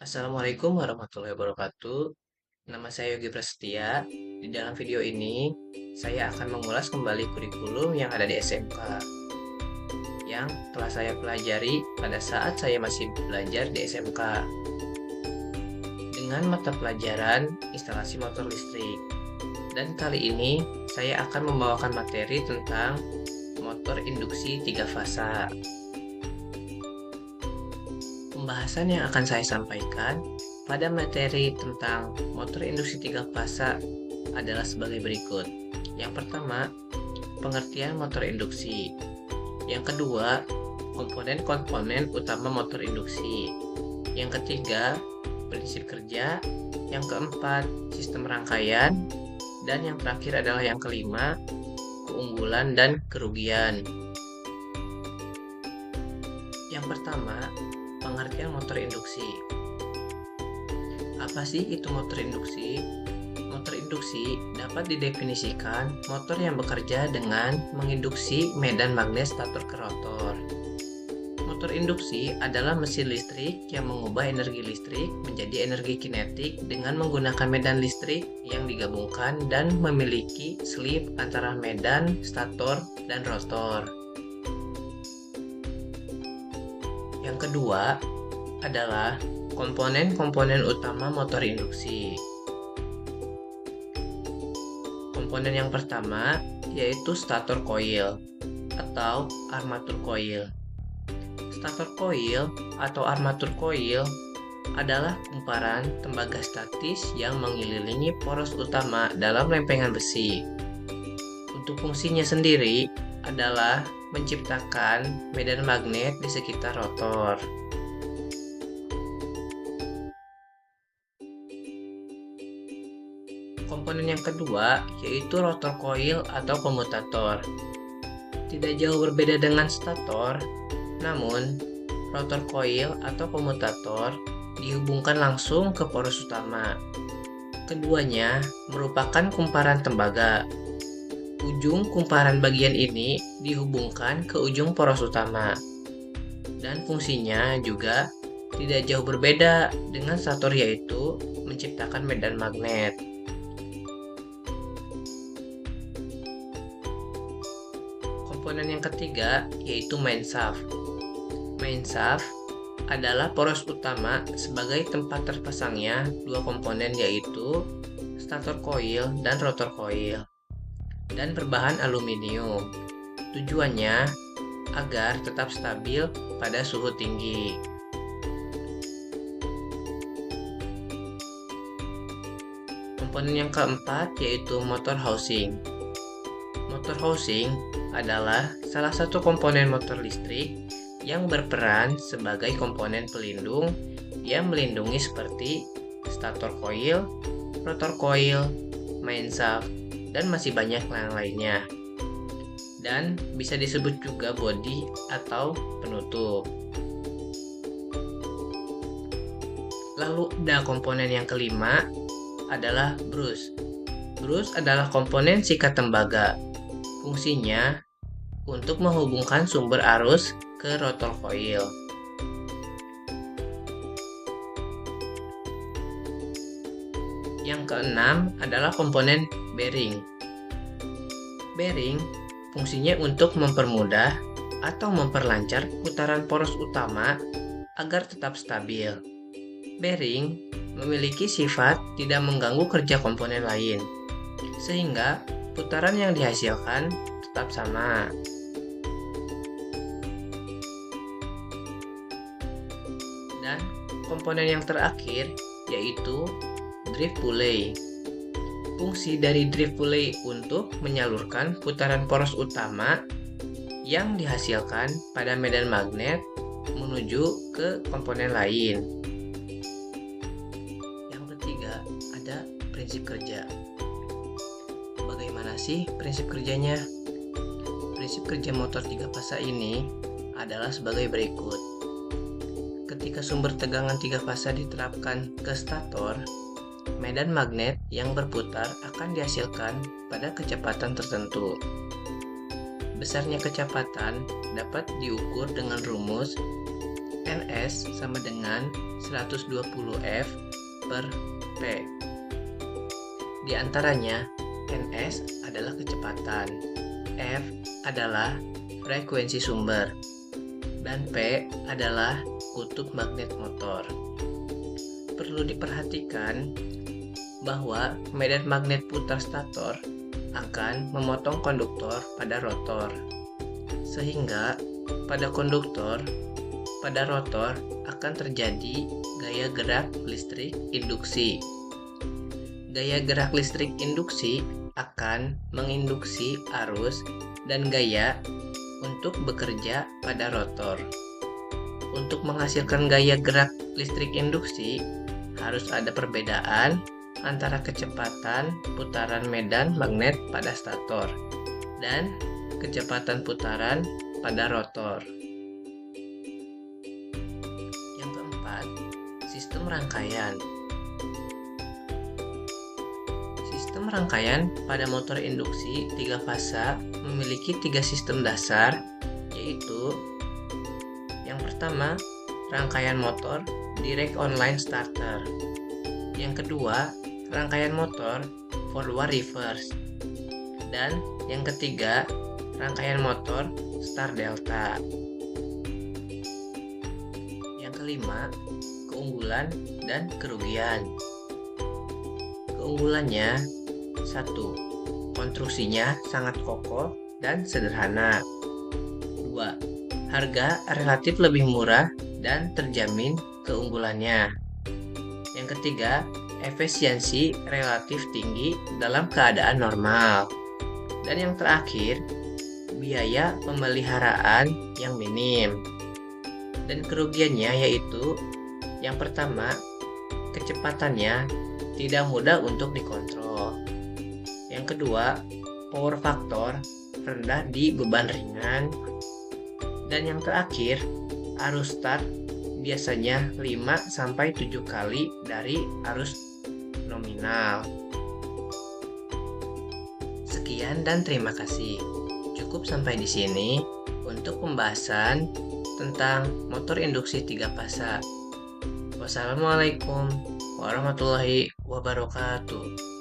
Assalamualaikum warahmatullahi wabarakatuh. Nama saya Yogi Prasetya. Di dalam video ini, saya akan mengulas kembali kurikulum yang ada di SMK yang telah saya pelajari pada saat saya masih belajar di SMK dengan mata pelajaran instalasi motor listrik. Dan kali ini, saya akan membawakan materi tentang motor induksi 3 fasa. Pembahasan yang akan saya sampaikan pada materi tentang motor induksi 3 fasa adalah sebagai berikut. Yang pertama, pengertian motor induksi. Yang kedua, komponen-komponen utama motor induksi. Yang ketiga, prinsip kerja. Yang keempat, sistem rangkaian. Dan yang terakhir adalah yang kelima, keunggulan dan kerugian. Yang pertama, pengertian motor induksi. Apa sih itu motor induksi? Motor induksi dapat didefinisikan motor yang bekerja dengan menginduksi medan magnet stator ke rotor. Motor induksi adalah mesin listrik yang mengubah energi listrik menjadi energi kinetik dengan menggunakan medan listrik yang digabungkan dan memiliki slip antara medan stator dan rotor. Yang kedua adalah komponen-komponen utama motor induksi. Komponen yang pertama yaitu stator coil atau armatur coil. Stator coil atau armatur coil adalah kumparan tembaga statis yang mengelilingi poros utama dalam lempengan besi. Untuk fungsinya sendiri adalah menciptakan medan magnet di sekitar rotor. Komponen yang kedua yaitu rotor coil atau komutator. Tidak jauh berbeda dengan stator, namun rotor coil atau komutator dihubungkan langsung ke poros utama. Keduanya merupakan kumparan tembaga. Ujung kumparan bagian ini dihubungkan ke ujung poros utama. Dan fungsinya juga tidak jauh berbeda dengan stator, yaitu menciptakan medan magnet. Komponen yang ketiga yaitu main shaft. Main shaft adalah poros utama sebagai tempat terpasangnya dua komponen, yaitu stator coil dan rotor coil, dan berbahan aluminium. Tujuannya agar tetap stabil pada suhu tinggi. Komponen yang keempat yaitu motor housing. Motor housing adalah salah satu komponen motor listrik yang berperan sebagai komponen pelindung yang melindungi seperti stator coil, rotor coil, main shaft, dan masih banyak yang lainnya. Dan bisa disebut juga bodi atau penutup. Lalu ada komponen yang kelima adalah brush. Brush adalah komponen sikat tembaga. Fungsinya untuk menghubungkan sumber arus ke rotor coil. Yang keenam adalah komponen bearing. Bearing fungsinya untuk mempermudah atau memperlancar putaran poros utama agar tetap stabil. Bearing memiliki sifat tidak mengganggu kerja komponen lain, sehingga putaran yang dihasilkan tetap sama. Dan komponen yang terakhir yaitu drift pulley. Fungsi dari drift pulley untuk menyalurkan putaran poros utama yang dihasilkan pada medan magnet menuju ke komponen lain. Yang ketiga ada prinsip kerja. Bagaimana sih prinsip kerjanya? Prinsip kerja motor 3 fasa ini adalah sebagai berikut. Ketika sumber tegangan 3 fasa diterapkan ke stator, medan magnet yang berputar akan dihasilkan pada kecepatan tertentu. Besarnya kecepatan dapat diukur dengan rumus Ns sama dengan 120 F per P. Di antaranya, Ns adalah kecepatan, F adalah frekuensi sumber, dan P adalah kutub magnet motor. Perlu diperhatikan bahwa medan magnet putar stator akan memotong konduktor pada rotor, sehingga pada rotor akan terjadi gaya gerak listrik induksi. Gaya gerak listrik induksi akan menginduksi arus dan gaya untuk bekerja pada rotor. Untuk menghasilkan gaya gerak listrik induksi, harus ada perbedaan antara kecepatan putaran medan magnet pada stator dan kecepatan putaran pada rotor. Yang keempat, sistem rangkaian. Sistem rangkaian pada motor induksi 3 fasa memiliki 3 sistem dasar, yaitu yang pertama, rangkaian motor direct online starter. Yang kedua, rangkaian motor forward reverse. Dan yang ketiga, rangkaian motor start delta. Yang kelima, keunggulan dan kerugian. Keunggulannya, 1. Konstruksinya sangat kokoh dan sederhana. 2. Harga relatif lebih murah dan terjamin keunggulannya. Yang ketiga, efisiensi relatif tinggi dalam keadaan normal. Dan yang terakhir, biaya pemeliharaan yang minim. Dan kerugiannya yaitu, yang pertama, kecepatannya tidak mudah untuk dikontrol. Yang kedua, power factor rendah di beban ringan. Dan yang terakhir, arus start biasanya 5-7 kali dari arus nominal. Sekian dan terima kasih. Cukup sampai di sini untuk pembahasan tentang motor induksi 3 fasa. Wassalamualaikum warahmatullahi wabarakatuh.